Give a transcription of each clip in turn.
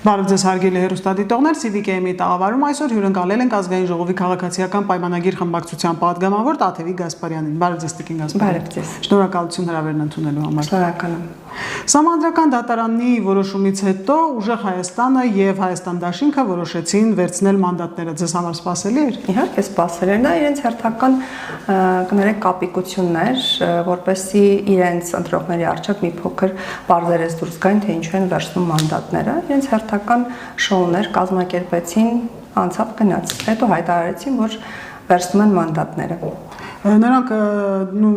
Բարև ձեզ հարգելի հեռուստադիտողներ, CVK-ի տաղավարում այսօր հյուրընկալել ենք Ազգային ժողովի քաղաքացիական պայմանագիր խմբակցության պատգամավոր Տաթևիկ Գասպարյանին։ Բարև ձեզ տիկին Գասպարյան։ Բարև ձեզ։ Շնորհակալություն հրավերն ընդունելու համար։ Շնորհակալ եմ։ Սահմանադրական դատարանի որոշումից հետո ուժեղ Հայաստանը եւ Հայաստան Դաշինքը որոշեցին վերցնել մանդատները։ Ձեզ համար սպասելի էր։ Իհարկե սպասել էր, դա իրենց հերթական կներեք կապիկություններ, որպեսզի իրենց ընտրողների առջև մի փոքր բարձրես դուրս գային, թե ինչու են վերցնում մանդատները։ Իրենց հերթական շոուներ կազմակերպեցին, անցավ գնաց։ Հետո հայտարարեցին, որ վերցնում են մանդատները։ Նրանք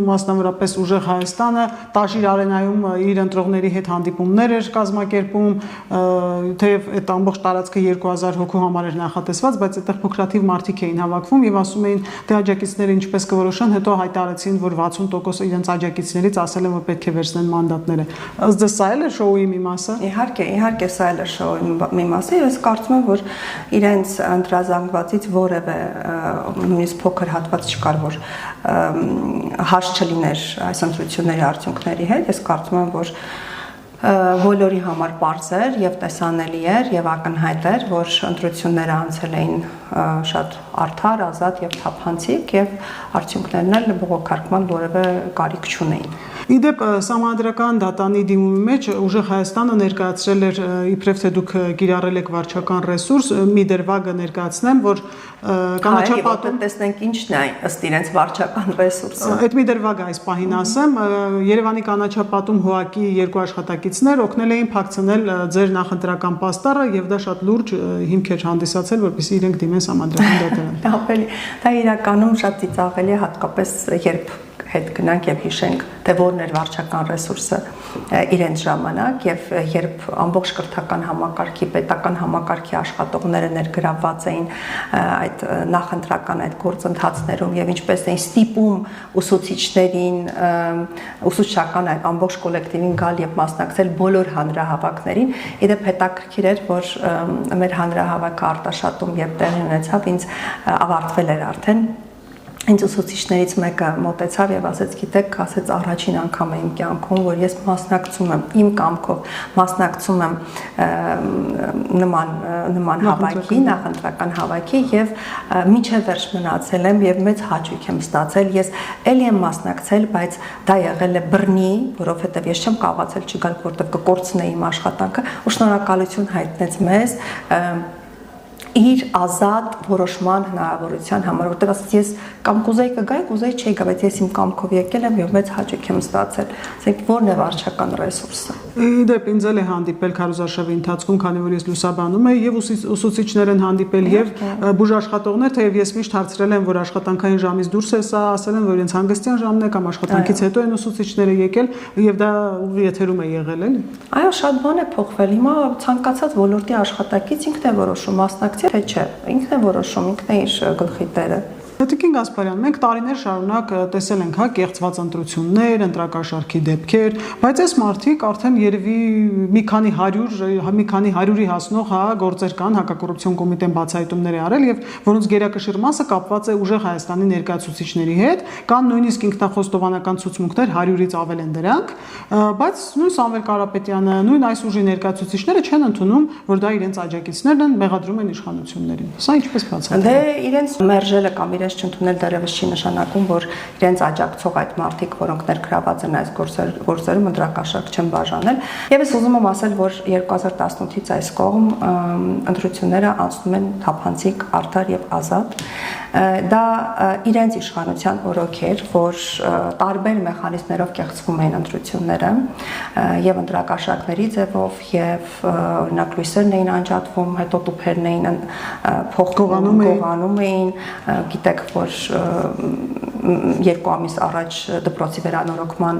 մասնավորապես ուժեղ Հայաստանը Տաշիր արենայում իր ընտրողների հետ հանդիպումներ էր կազմակերպում, թեև այդ ամբողջ տարածքը 2000 հոգու համար էր նախատեսված, բայց այդտեղ փոքրաթիվ մարդիկ էին հավաքվում եւ ասում էին, թե աջակիցները ինչպես կորոշան, հետո հայտարարեցին, որ 60% իրենց աջակիցներից ասել են, որ պետք է վերցնեն մանդատները։ Ըստ ձեզ սա էլ է շոուի մի մասը։ Իհարկե սա էլ է շոուի մի մասը, ես կարծում եմ, որ իրենց ընտրազանգվածից որևէ նույնիսկ փոքր հատված չկար, որ հաշ չլիներ այս ընտրությունների արդյունքների հետ, ես կարծում եմ, որ բոլորի համար պարզ էր եւ տեսանելի էր եւ ակնհայտ էր, որ ընտրությունները անցել էին շատ արդար, ազատ եւ թափանցիկ եւ արդյունքներն էլ բողոքարկման որևէ կարիք չունեին։ Իդեպ սահմանադրական դատանի դիմումի մեջ ուժեղ Հայաստանը ներկայացրել էր իբրև թե դուք կիրառել եք վարչական ռեսուրս, մի դրվագը ներկայացնեմ, որ կանաչապատում տեսնենք ինչն է ըստ իրենց վարչական ռեսուրսը։ Այդ մի դրվագը այս պահին ասեմ, Երևանի կանաչապատում ՀՕԱԿ-ի երկու աշխատակիցներ օգնել էին փակցնել ձեր նախընտրական պաստառը եւ դա շատ լուրջ հիմք էր հանդիսացել, որպեսզի իրենք դիմեն սահմանադրական դատարան։ Դա իրականում շատ ծիծաղելի է, հատկապես երբ հետ գնանք եւ հիշենք, թե որն էր վարչական ռեսուրսը իրենց ժամանակ եւ երբ ամբողջ կրթական համակարգի, պետական համակարգի աշխատողները ներգրավված էին այդ նախընտրական այդ գործընթացներում եւ ինչպես էին ստիպում ուսուցիչներին, ուսուցչական այդ ամբողջ կոլեկտիվին գալ եւ մասնակցել բոլոր հանրահավաքներին, իդեպ հետաքրքիր էր, որ մեր հանրահավաքը արտաշատում երբ տեղի ունեցավ, ինձ ավարտվել էր արդեն Ինձ ուսուցիչներից մեկը մոտեցավ եւ ասեց, գիտեք, ասեց առաջին անգամ եմ կյանքում, որ ես մասնակցում եմ իմ կամքով, մասնակցում եմ նման հավաքի, նախընտրական հավաքի եւ միջև վերջ մնացել եմ եւ մեծ հաճույք եմ ստացել։ Ես էլի եմ մասնակցել, բայց դա եղել է բռնի, որովհետեւ ես չեմ կարողացել չգալ, որտեղ կկորցնեի իմ աշխատանքը, ու շնորհակալություն հայտնեց մեզ իր ազատ որոշման հնարավորության համար, որտեղ ասած ես կամ կուզեի կգայի, կուզեի չէի գա, բայց ես իմ կամքով եկել եմ եւ մեծ հաճույք եմ ստացել։ Ասենք ո՞րն է վարչական ռեսուրսը։ Իդեպ ինձ էլ է հանդիպել քարոզարշավի ընթացքում, քանի որ ես լուսաբանում եմ եւ ուսուցիչներ են հանդիպել եւ բուժաշխատողներ, թեև ես միշտ հարցրել եմ, որ աշխատանքային ժամից դուրս է սա, ասել են, որ իրենց հանգստյան ժամն է կամ աշխատանքից հետո են ուսուցիչները եկել եւ դա եթերում է եղել, էլի։ Այո, շատ բան է փոխվել։ Հիմա ցանկացած ոլորտի աշխատակից ինքն է որոշում մասնակցել, թե չէ։ Ինքն է որոշում, ինքն է իր գլխի տերը։ Տիկին Գասպարյան, մենք տարիներ շարունակ տեսել ենք կեղծված ընտրություններ, ընտրակաշառքի դեպքեր, բայց այս մարդիկ արդեն երևի մի քանի 100-ի հասնող գործեր կան, հակակոռուպցիոն կոմիտեն բացահայտումներ է արել եւ որոնց գերակշիռ մասը կապված է ուժեղ Հայաստանի ներկայացուցիչների հետ, կան նույնիսկ ինքնախոստովանական ցուցմունքներ 100-ից ավել են դրանք, բայց նույն Սամվել Կարապետյանը, նույն այս ուժի ներկայացուցիչները չեն ընդունում, որ դա իրենց աջակիցներն են, մեղադրում են իշխանություններին։ Սա ինչպես բացատրել։ Դե իրենց մերժելը կամ իրենց չընդունել դեռևս չի նշանակում, որ իրենց աջակցող այդ մարդիկ, որոնք ներգրաված են այս գործերում, ընտրակաշառք չեն բաժանել։ Եվ ես ուզում եմ ասել, որ 2018-ից այս կողմ ընտրությունները անցնում են թափանցիկ, արդար եւ ազատ։ Դա իրենց իշխանության օրոք էր, որ տարբեր մեխանիզմներով կեղծվում էին ընտրությունները եւ ընտրակաշառքների ձևով եւ օրինակ լույսերն էին անջատվում, հետո տուփերն էին փոխկողանում էին, գիտեք, որ 2 ամիս առաջ դպրոցի վերանորոգման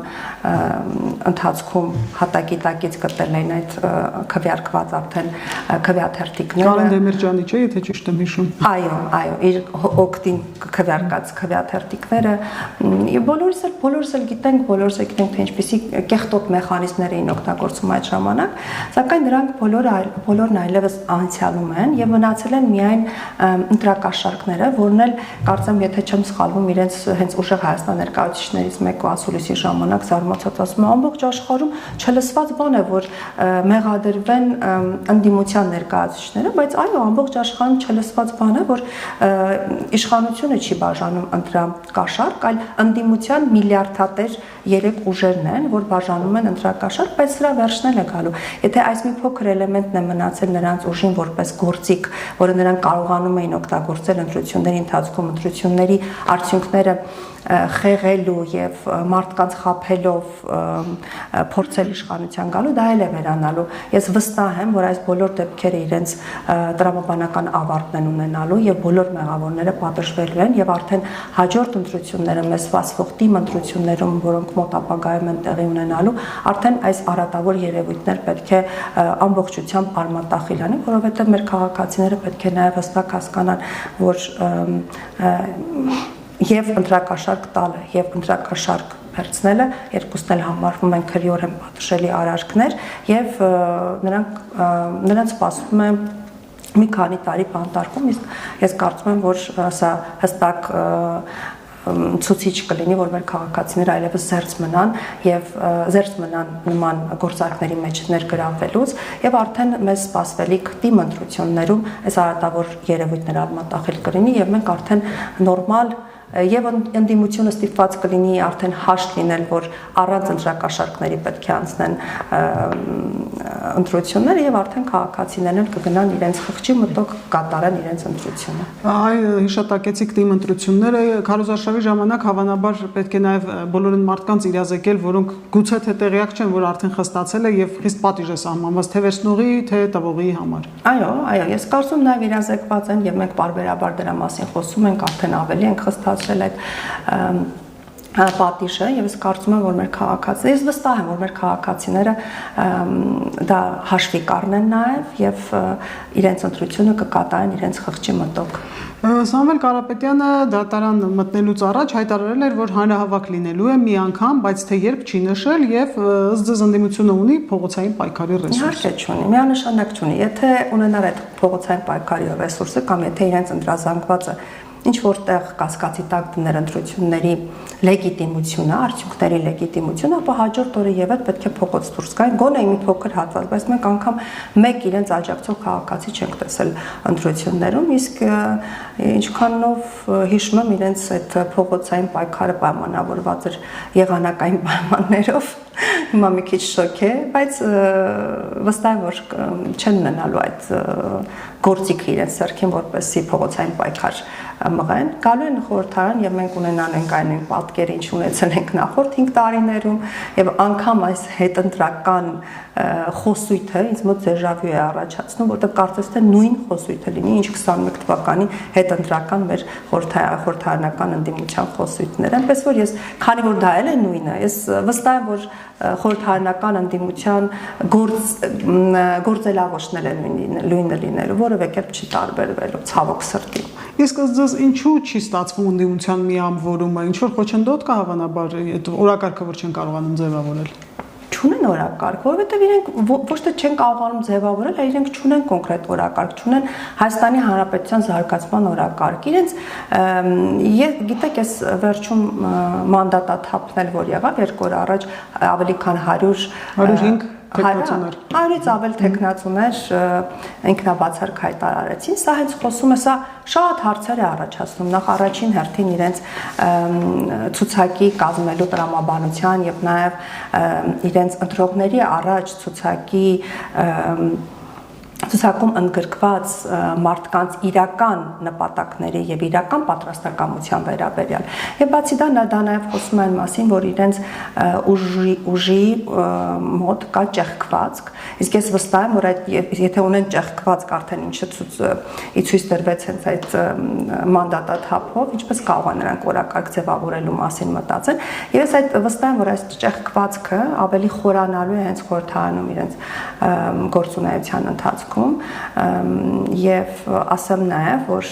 ընթացքում հատակի տակից գտել են այդ քվեարկված արդեն քվեաթերթիկները։ Կարեն Դեմիրճյանի չէ, եթե ճիշտ եմ հիշում։ Այո, իր օգտին քվեարկած քվեաթերթիկները եւ բոլորս էլ գիտենք, թե ինչպիսի կեղտոտ մեխանիզմներ էին օգտագործում այդ ժամանակ, սակայն դրանք բոլորն այլևս անցյալում են եւ մնացել են միայն ընտրակաշառքները, որն էլ կարծեմ, եթե չեմ սխալվում, իրենց հենց ուժեղ Հայաստան ներկայացուցիչներից մեկը ասուլիսի ժամանակ զարմացած ասում է ամբողջ աշխարհում չլսված բան է, որ մեղադրվեն ընդդիմության ներկայացուցիչները, բայց այո, ամբողջ աշխարհում չլսված բան է, որ իշխանությունը չի բաժանում ընտրակաշառք, այլ ընդդիմության միլիարդատեր երեք ուժերն են, որ բաժանում են ընտրակաշառք, բայց սրա վերջն էլ է գալու։ Եթե այս մի փոքր էլեմենտն է մնացել նրանց ուժին որպես գործիք, որը նրանք կարողանում էին օգտագործել ընտրությունների ընթացքում, ընտրությունների արդյունքները խեղելու եւ մարդկանց խաբելով փորձել իշխանության գալու, դա էլ է վերանալու։ Ես վստահ եմ, որ այս բոլոր դեպքերը իրենց տրամաբանական ավարտն են ունենալու եւ բոլոր մեղավորները պատժվելու են եւ արդեն հաջորդ ընտրությունները մեզ սպասվող թիմ ընտրություններում, որոնք մոտ ապագայում են տեղի ունենալու, արդեն այս արատավոր երևույթներ պետք է ամբողջությամբ արմատախիլ անեն, որովհետեւ մեր քաղաքացիները պետք է նաեւ հստակ հասկանան, որ եւ ընտրակաշառք տալը եւ ընտրակաշառք վերցնելը երկուսն էլ համարվում են քրեորեն պատժելի արարքներ եւ նրանց սպասվում է մի քանի տարի բանտարկում, իսկ ես կարծում եմ, որ սա հստակ ցուցիչ կլինի, որ մեր քաղաքացիները այլևս զերծ մնան նման գործարքների մեջ ներգրավվելուց եւ արդեն մեզ սպասվելիք թիմ ընտրություններում այս արատավոր երևույթները արմատախիլ կլինի եւ մենք արդեն նորմալ եւ ընդդիմությունը ստիպված կլինի արդեն հաշտ լինել, որ առանց ընտրակաշառքների պետք է անցնեն ընտրությունները եւ արդեն քաղաքացիներն էլ կգնան իրենց խղճի մտок կատարեն իրենց ընտրությունը։ Այ հիշատակեցիք թիմ ընտրությունները, քարոզարշավի ժամանակ հավանաբար պետք է նաեւ բոլորին մարդկանց իրազեկել, որոնք գուցե թե տեղյակ չեն, որ արդեն խստացել է եւ խիստ պատիժ է սահմանված թե վերցնողի, թե տվողի համար։ Այո, ես կարծում նաեւ իրազեկված են եւ մենք բարբերաբար դրա մասին խոսում ենք, արդեն ավելի ենք խստացել այդ պատիժը եւ ես կարծում եմ, որ մեր քաղաքացիները, ես վստահ եմ, որ մեր քաղաքացիները դա հաշվի կառնեն նաեւ եւ իրենց ընտրությունը կկատարեն իրենց խղճի մտок։ Սամվել Կարապետյանը դատարան մտնելուց առաջ հայտարարել էր, որ հանրահավաք լինելու է մի անգամ, բայց թե երբ չի նշել եւ ըստ ձեզ ընդդիմությունը ունի փողոցային պայքարի ռեսուրս։ Իհարկե չունի, միանշանակ չունի։ Եթե ունենար այդ փողոցային պայքարի ռեսուրսը կամ եթե իրենց ընտրազանգվածը ինչ որտեղ կասկածի տակ դներ ընտրությունների լեգիտիմությունը, արդյունքների լեգիտիմությունը, ապա հաջորդ օրը եւ այդ պետք է փողոց դուրս գային, գոնե մի փոքր հատված, բայց մենք անգամ մեկ իրենց աջակցող քաղաքացի չենք տեսել ընտրություններում, իսկ ինչքանով հիշում եմ իրենց այդ փողոցային պայքարը պայմանավորված էր եղանակային պայմաններով, հիմա մի քիչ շոկ է, բայց վստահ եմ, որ չեն ունենալու այդ գործիքը իրենց ձեռքին, որպեսզի փողոցային պայքար մղեն, գալու են խորհրդարան եւ մենք ունենանք այն պատկերը, ինչ ունեցել ենք նախորդ 5 տարիներում եւ անգամ այս հետընտրական խոսույթը ինձ մոտ դեժավյու է առաջացնում, որտեղ կարծես թե նույն խոսույթը լինի, ինչ 21 թվականի հետընտրական մեր խորհրդարանական ընդդիմության խոսույթները, այնպես որ ես, քանի որ դա էլ է նույնը, ես վստահ եմ, որ խորհրդարանական ընդդիմության գործելավոշներ են նույնը լինելու, որևէ կերպ չի տարբերվելու, ցավոք սրտի։ Իսկ ըստ ինչու չի ստացվում ընդդիմության մի անվորումը, ինչ որ խոչընդոտ կա հավանաբար այդ օրակարգը, որ չեն կարողանում ձևավորել։ Չունեն օրակարգ, որովհետև իրենք ոչ թե չեն կարողանում ձևավորել, այլ իրենք չունեն կոնկրետ օրակարգ, չունեն Հայաստանի Հանրապետության զարգացման օրակարգ։ Իրենց գիտեք, ես վերջում մանդատաթափն էլ որ եղավ 2 օր առաջ ավելի քան 105 թեկնածուներ 100-ից ավել թեկնածուներ ինքնաբացարկ հայտարարեցին, սա հենց խոսում է, սա շատ հարցեր է առաջացնում, նախ առաջին հերթին իրենց ցուցակի կազմելու տրամաբանության եւ նաեւ իրենց ընտրողների առաջ ցուցակում ընդգրկված մարդկանց իրական նպատակների եւ իրական պատրաստակամության վերաբերյալ։ Եվ բացի դա նաեւ խոսում են մասին, որ իրենց ուժի մոտ կա ճեղքվածք, իսկ ես վստահ եմ, որ եթե ունեն ճեղքվածք արդեն ինչը ցույց տրվեց հենց այդ մանդատաթափով, ինչպես կարող են նրանք օրակարգ ձևավորելու մասին մտածել։ Եվ ես այդ վստահ եմ, որ այս ճեղքվածքը ավելի խորանալու է հենց խորհրդարանում իրենց գործունեության ընթացքում եւ ասեմ նաեւ, որ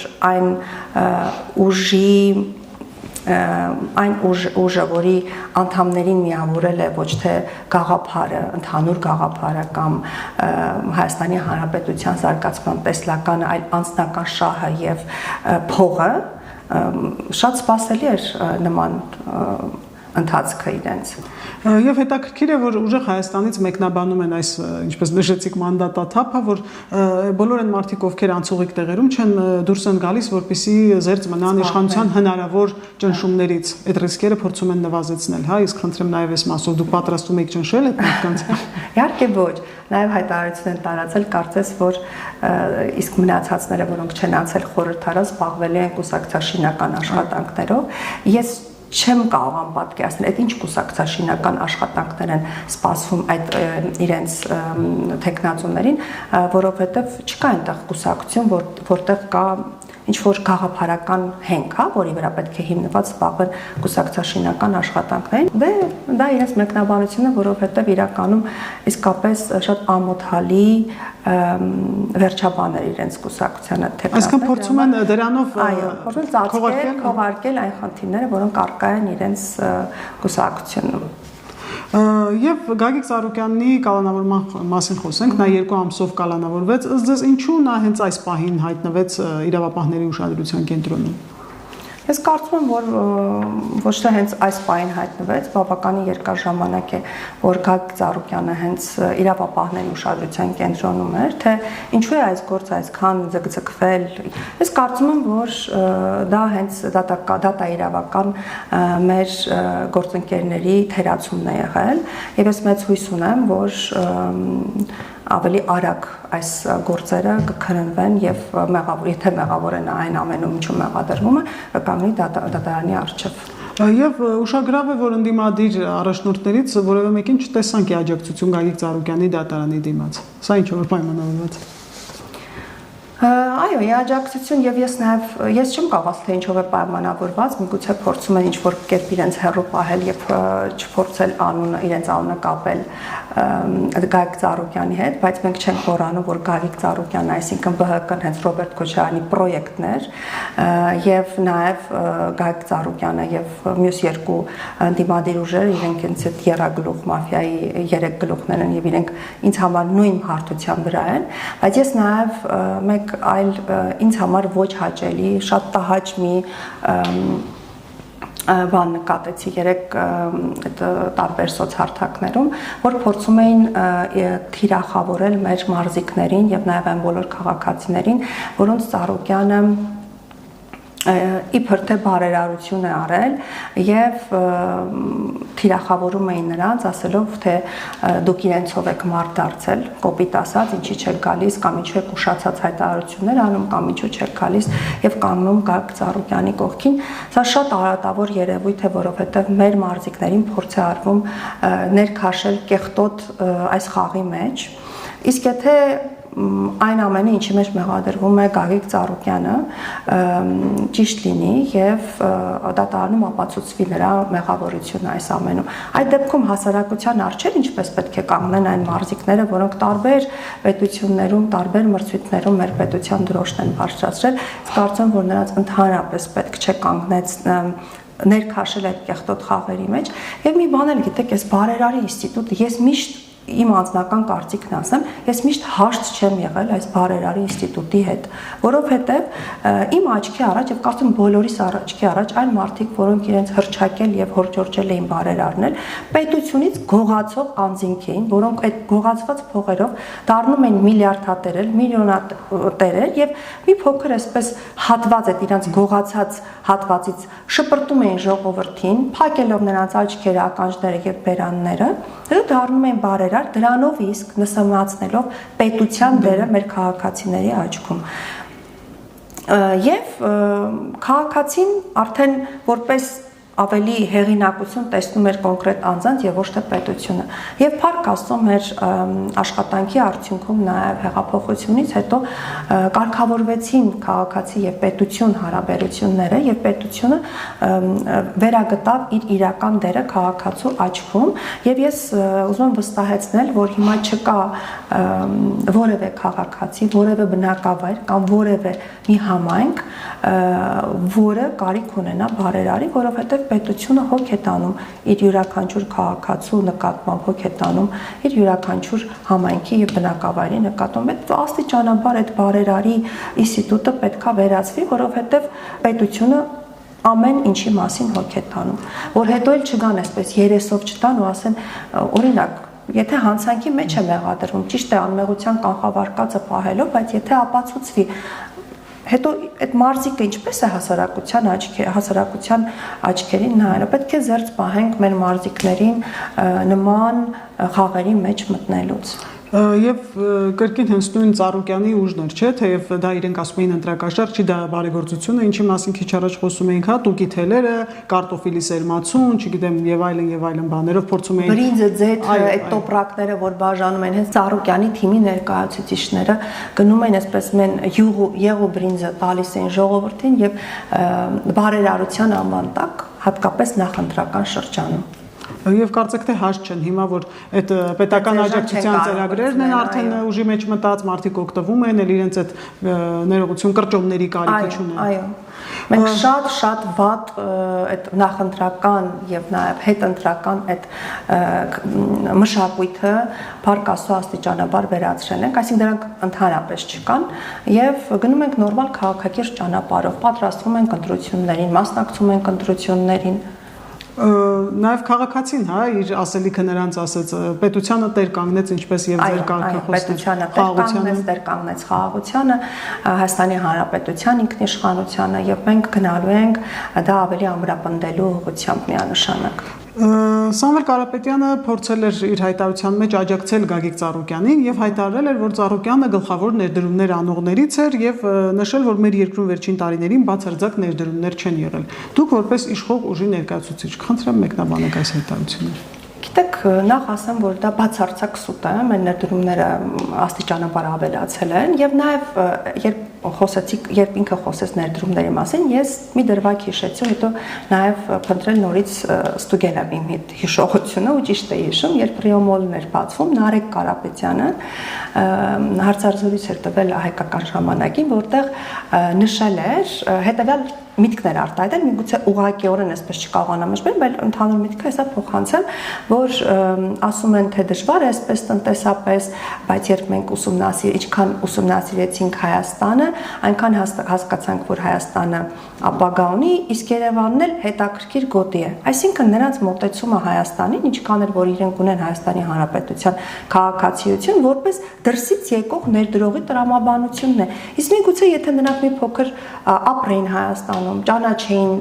այն ուժը, որի անդամներին միավորել է ոչ թե գաղափարը, ընդհանուր գաղափարը կամ Հայաստանի Հանրապետության զարգացման տեսլականը, այլ անձնական շահը եւ փողը, շատ սպասելի էր նման ընթացքը իրենց։ Եվ հետաքրքիր է, որ ուժեղ Հայաստանից մեկնաբանում են այս, ինչպես նշեցիք, մանդատաթափը, որ բոլոր այն մարդիկ, ովքեր անցողիկ տեղերում չեն, դուրս են գալիս, որպեսզի զերծ մնան իշխանության հնարավոր ճնշումներից։ Այդ ռիսկերը փորձում են նվազեցնել, հա, իսկ խնդրեմ նաև այս մասով դուք պատրաստում եք ճնշել այդ մարդկանց։ Իհարկե ոչ, նաև հայտարարություն են տարածել, կարծես որ իսկ մնացածները, որոնք չեն անցել խորհրդարան, զբաղվել են կուսակցաշինական աշխատանքներով։ Ես չեմ կարող պատկերացնել, այդ ինչ կուսակցաշինական աշխատանքներ են սպասվում այդ իրենց տեխնացուներին, որովհետև չկա այնտեղ կուսակցություն, որտեղ կա ինչ որ գաղափարական հենք, հա, որի վրա պետք է հիմնված զբաղվեն կուսակցաշինական աշխատանքներին։ Դա իրենց մեկնաբանությունը, որովհետև իրականում իսկապես շատ ամոթալի վերջաբաներ իրենց կուսակցությանը տեխնացուները։ Այսինքն փորձում են դրանով քողարկել այն խնդիրները, որոնք առկա են իրենց կուսակցությունում։ Եվ Գագիկ Ծառուկյանի կալանավորման մասին խոսենք, նա 2 ամսով կալանավորվեց, ըստ ձեզ ինչու նա հենց այս պահին հայտնվեց իրավապահների ուշադրության կենտրոնում։ Ես կարծում եմ, որ ոչ թե հենց այս պահին հայտնվեց, բավականին երկար ժամանակ է, որ Գագիկ Ծառուկյանը հենց իրավապահների ուշադրության կենտրոնում էր, թե ինչու է այս գործը այսքան ձգձգվել։ Ես կարծում եմ, որ դա հենց դատաիրավական մեր գործընկերների թերացումն է եղել, եւ ես մեծ հույս ունեմ, որ ավելի արագ այս գործերը կքննվեն եւ եթե մեղավոր են այն ամենում, ինչու մեղադրվում է, կկանգնի դատարանի առջև։ Եվ ուշագրավ է, որ ընդդիմադիր առաջնորդներից որևէ մեկին չտեսանք աջակցություն Գագիկ Ծառուկյանի դատարանի դիմաց։ Սա ինչ որ պայմանավորված։ Այո, աջակցություն եւ ես չեմ կարող ասել թե ինչով է պայմանավորված, միգուցե փորձում են ինչ որ կերպ իրենց հեռու պահել եւ չփորձել իրենց անունը կապել Գագիկ Ծառուկյանի հետ, բայց մենք չենք խորանում, որ Գագիկ Ծառուկյանն, այսինքն ԲՀԿ-ն հենց Ռոբերտ Քոչարյանի պրոյեկտն էր եւ նաեւ Գագիկ Ծառուկյանը եւ մյուս 2 ընդդիմադիր ուժերը իրենք ինձ այդ երագլուխ մաֆիայի 3 գլուխներ են եւ իրենք ինձ համար նույն հարթության վրա են, բայց ես նաեւ մեկ այլ ինձ համար ոչ հաճելի, շատ տհաճ մի բան նկատեցի 3 տարբեր սոցհարթակներում, որ փորձում էին թիրախավորել մեր մարզիկներին եւ նաեւ այն բոլոր քաղաքացիներին, որոնց Ծառուկյանը իբր թե բարերարություն է արել եւ թիրախավորում էին նրանց, ասելով թե դուք իրենցով եք մարդ դարձել, կոպիտ ասած, ինչի չեք գալիս կամ ինչու եք ուշացած հայտարարություններ անում կամ ինչու չեք գալիս եւ կանգնում Գագիկ Ծառուկյանի կողքին։ Սա շատ արատավոր երևույթ է, որովհետեւ մեր մարզիկներին փորձ է արվում ներքաշել կեղտոտ այս խաղի մեջ։ Իսկ եթե այն ամենը, ինչի մեջ մեղադրվում է Գագիկ Ծառուկյանը, ճիշտ լինի եւ դատարանում ապացուցվի նրա մեղավորությունը այս ամենում։ Այդ դեպքում հասարակության առջև ինչպես պետք է կանգնեն այն մարզիկները, որոնք տարբեր պետություններում, տարբեր մրցույթներում մեր պետության դրոշն են բարձրացրել, կարծում եմ, որ նրանց ընդհանրապես պետք չէ կանգնեց ներքաշել այդ կեղտոտ խաղերի մեջ։ Եվ մի բան էլ գիտեք, այս բարերարի ինստիտուտը ես միշտ իմ անձնական կարծիքն ասեմ, ես միշտ հաշտ չեմ եղել այս բարերարի ինստիտուտի հետ, որովհետև իմ աչքի առաջ եւ կարծում բոլորիս աչքի առաջ այն մարդիկ, որոնք իրենց հրճակել եւ հորճորճել էին բարերարնել, պետությունից գողացող անձինք էին, որոնք այդ գողացված փողերով դառնում էին միլիարդատերեր, միլիոնատերեր եւ մի փոքր այսպես հատված այդ իրենց գողացած հատվածից շպրտում էին ժողովրդին, փակելով նրանց աչքերը, ականջները եւ բերանները, դառնում էին բարերար, դրանով իսկ նսեմացնելով պետության դերը մեր քաղաքացիների աչքում։ Եվ քաղաքացին արդեն որպես ավելի հեղինակություն տեսնում էր կոնկրետ անձանց եւ ոչ թե պետությունը։ Եվ փառք Աստծո մեր աշխատանքի արդյունքում նաեւ հեղափոխությունից հետո կարգավորվեցին քաղաքացի եւ պետություն հարաբերությունները եւ պետությունը վերագտավ իր իրական դերը քաղաքացու աչքում եւ ես ուզում եմ վստահեցնել, որ հիմա չկա որևէ քաղաքացի, որևէ բնակավայր կամ որևէ մի համայնք, որը կարիք ունենա բարերարի, որովհետեւ պետությունը հոգ է տանում իր յուրաքանչյուր քաղաքացու նկատմամբ, հոգ է տանում իր յուրաքանչյուր համայնքի եւ բնակավայրի նկատմամբ։ Այդ աստիճանաբար այդ բարերարի ինստիտուտը պետքա վերացվի, որովհետեւ պետությունը ամեն ինչի մասին հոգ է տանում, որ հետո էլ չգան այսպես երեսով չտան ու ասեն, օրինակ, եթե հանցանքի մեջ է մեղադրվում, ճիշտ է անմեղության կանխավարկածը պահելով, բայց եթե ապացուցվի, հետո այդ մարզիկը ինչպես է հասարակության աչքերին նայելը, պետք է զերծ պահենք մեր մարզիկներին նման խաղերի մեջ մտնելուց։ Եվ կրկին հենց նույն Ծառուկյանի ուժն էր, չէ՞, թեև դա իրենք ասում էին ընտրակաշառք, չի դա բարեգործություն է, ինչի մասին քիչ առաջ խոսում էինք, հա, տուկի թելերը, կարտոֆիլի սերմացուն, չգիտեմ, եւ այլն բաներով փորձում էին։ Բրինձը, ձեթը, այդ տոպրակները, որ բաժանում են, հենց Ծառուկյանի թիմի ներկայացուցիչները գնում են այսպես մեն եղու բրինձը տալիս են ժողովրդին եւ բարերարության անվան տակ, հատկապես նախընտրական շրջանում։ Եվ կարծեք թե հաշտ չեն հիմա որ այդ պետական աջակցության ծրագրերն են արդեն ուժի մեջ մտած, մարդիկ օգտվում են, էլ իրենց այդ ներողություն կրճոնների կարիքը չունեն։ Այո։ Մենք շատ վատ այդ նախընտրական եւ նաեւ հետընտրական այդ մշակույթը Փառք Աստծո աստիճանաբար վերացրել ենք, այսինքն դրանք ընդհանրապես չկան եւ գնում ենք նորմալ քաղաքակիրթ ճանապարհով, պատրաստվում ենք ընտրություններին, մասնակցում ենք ընտրություններին։ Նաև քաղաքացին, հա, իր ասելիքը նրանց ասեց, պետությանը տեր կանգնեց ինչպես եւ ձեր պետությանը տեր կանգնեց, տեր կանգնեց խաղաղությանը, Հայաստանի Հանրապետության ինքնիշխանությանը եւ մենք գնալու ենք դա ավելի ամրապնդելու ուղղությամբ միանշանակ։ Սամվել Կարապետյանը փորձել էր իր հայտարարության մեջ աջակցել Գագիկ Ծառուկյանին եւ հայտարարել էր, որ Ծառուկյանը գլխավոր ներդրումներ անողներից էր եւ նշել, որ մեր երկրում վերջին տարիներին բացարձակ ներդրումներ չեն եղել։ Դուք որպես իշխող ուժի ներկայացուցիչ, խնդրեմ մեկնաբանեք այս հայտարարությունները։ Գիտեք, նախ ասեմ, որ դա բացարձակ սուտ է, մեր ներդրումները աստիճանաբար ավելացել են եւ նաեւ երբ ինքը խոսեց ներդրումների մասին, ես մի դրվագ հիշեցի, հետո նաեւ փնտրել նորից ստուգել եմ իմ հիշողությունը ու ճիշտ է հիշում, երբ Ռիոմոլն էր բացվում, Նարեկ Կարապետյանը հարցազրույց էր տվել հայկական ժամանակին, որտեղ նշել էր հետեւյալ միտքներ արտահայտել, միգուցե ուղղակիորեն այսպես չկարողանամ նշել, բայց ընդհանուր միտքը հեսա փոխանցեմ, որ ասում են թե դժվար է այսպես տնտեսապես, բայց երբ մենք ինչքան ուսումնասիրեցինք Հայաստանը, այնքան հասկացանք, որ Հայաստանը ապագա ունի, իսկ Երևանն էլ հետաքրքիր գոտի է։ Այսինքն նրանց մոտեցումը Հայաստանին, ինչքան էլ որ իրենք ունեն Հայաստանի Հանրապետության քաղաքացիություն, որպես դրսից եկող ներդրողի տրամաբանությունն է։ Իսկ միգուցե եթե նրանք մի փոքր ապրեին Հայաստանում, ճանաչեին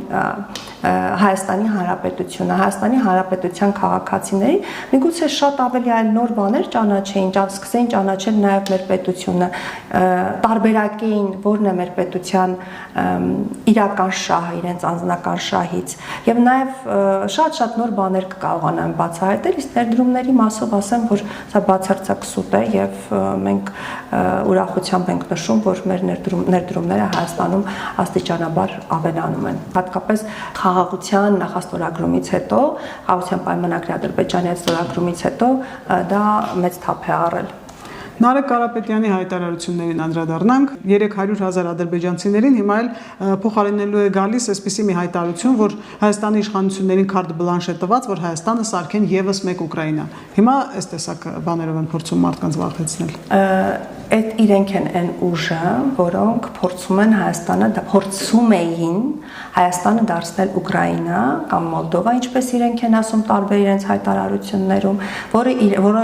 Հայաստանի Հանրապետությունը, Հայաստանի Հանրապետության քաղաքացիներին, միգուցե շատ ավելի այլ նոր բաներ ճանաչեին, սկսեին ճանաչել նաև մեր պետությունը, տարբերակեին, որն է մեր պետության իրական շահը, իրենց անձնական շահից, եւ նաև շատ նոր բաներ կկարողանան բացահայտել, իսկ ներդրումների մասով ասեմ, որ սա բացարձակ սուտ է եւ մենք ուրախությամբ ենք նշում, որ մեր ներդրումները Հայաստանում աստիճանաբար ավելանում են, հատկապես խաղաղության նախաստորագրումից հետո, խաղաղության պայմանագրի Ադրբեջանի հետ ստորագրումից հետո դա մեծ թափ է առել։ Նարեկ Կարապետյանի հայտարարություններին անդրադառնանք, 300,000 ադրբեջանցիներին հիմա էլ փոխարինելու է գալիս այսպիսի մի հայտարարություն, որ Հայաստանի իշխանություններին քարտ բլանշ է տված, որ Հայաստանը սարքեն եւս մեկ Ուկրաինա։ Հիմա այս տեսակ բաներով են փորձում մարդկանց վախեցնել։ Այդ իրենք են այն ուժը, որոնք փորձում են փորձում էին Հայաստանը դարձնել Ուկրաինա կամ Մոլդովա, ինչպես իրենք են ասում տարբեր իրենց հայտարարություններում, որը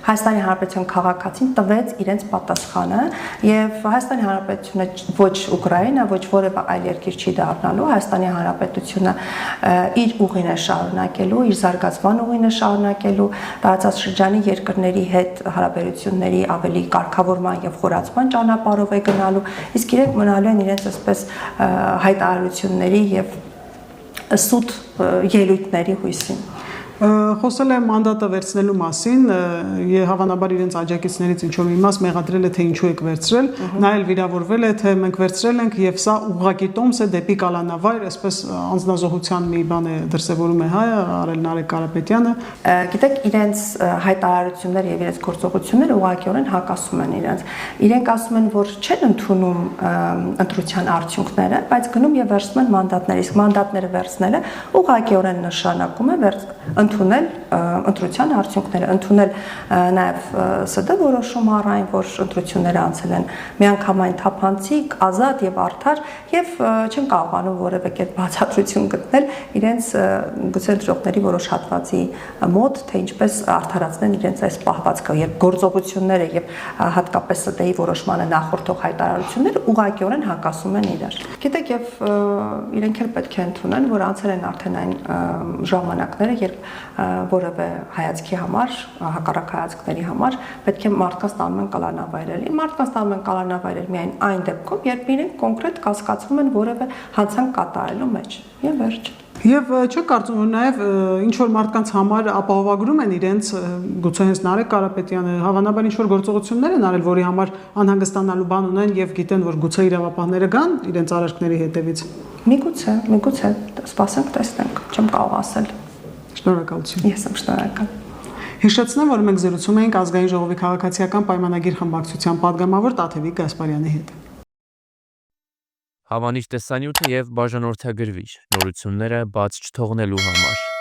Հայաստանի Հանրապետության քաղաքացին տվեց իրենց պատասխանը եւ Հայաստանի Հանրապետությունը ոչ Ուկրաինա, ոչ որևէ այլ երկիր չի դառնալու, Հայաստանի Հանրապետությունը իր ուղին է շարունակելու, իր զարգացման ուղին է շարունակելու, տարածաշրջանի երկրների հետ հարաբերությունների ավելի կարգավորման եւ խորացման ճանապարհով է գնալու, իսկ իրենք մնալու են իրենց այսպես հայտարարությունների եւ սուտ ելույթների հույսին։ Խոսել է մանդատը վերցնելու մասին, հավանաբար իրենց աջակիցներից ինչ-որ մի մաս մեղադրել է, թե ինչու եք վերցրել, նա էլ վիրավորվել է, թե մենք վերցրել ենք եւ սա ուղղակի տոմս է դեպի կալանավայր, այսպես անձնազոհության մի բան է դրսևորում է հայը, արել Նարեկ Կարապետյանը։ Գիտեք, իրենց հայտարարությունները եւ իրենց գործողությունները ուղղակիորեն հակասում են իրենց։ Իրենք ասում են, որ չեն ընդունում ընտրության արդյունքները, բայց գնում եւ վերցնում են մանդատներ, իսկ մանդատները վերցնելը ուղղակիորեն նշանակում է ընդունել ընտրության արդյունքները, ընդունել նաև ՍԴ որոշում առայն, որ ընտրությունները անցել են միանգամայն թափանցիկ, ազատ եւ արդար եւ չեն կարողանում որևէ կերպ բացատրություն գտնել իրենց գուցե ընտրողների որոշ հատվածի մոտ, թե ինչպես արդարացնեն իրենց այս պահվածքը, երբ գործողությունները եւ հատկապես ՍԴ-ի որոշմանը նախորդող հայտարարությունները ուղղակիորեն հակասում են իրար։ Գիտեք, եւ իրենք էլ պետք է ընդունեն, որ անցել են արդեն այն ժամանակները, երբ որևէ հայացքի համար, հակառակ հայացքների համար պետք է մարդկանց տանում են կալանավայրել։ Մարդկանց տանում են կալանավայրել միայն այն դեպքում, երբ իրենք կոնկրետ կասկածվում են որևէ հանցանք կատարելու մեջ։ Եվ վերջ։ Եվ չեք կարծում, որ նաև ինչ որ մարդկանց համար ապահովագրում են իրենց, գուցե հենց Նարեկ Կարապետյանը, հավանաբար ինչ որ գործողություններ են արել, որի համար անհանգստանալու բան ունեն եւ գիտեն, որ գուցե իրավապահները գան իրենց արարքների հետևից։ Միգուցե, սպասենք, տեսնենք, չեմ կարող ասել։ Շնորհակալություն։ Ես եմ շնորհակալ։ Հիշեցնեմ, որ մենք զրուցում էինք Ազգային ժողովի քաղաքացիական պայմանագիր խմբակցության падգամավոր Տաթևիկ Գասպարյանի հետ։ Հավանիչ տեսանյութը եւ բաժանորդագրվիչ նորությունները բաց չթողնելու համար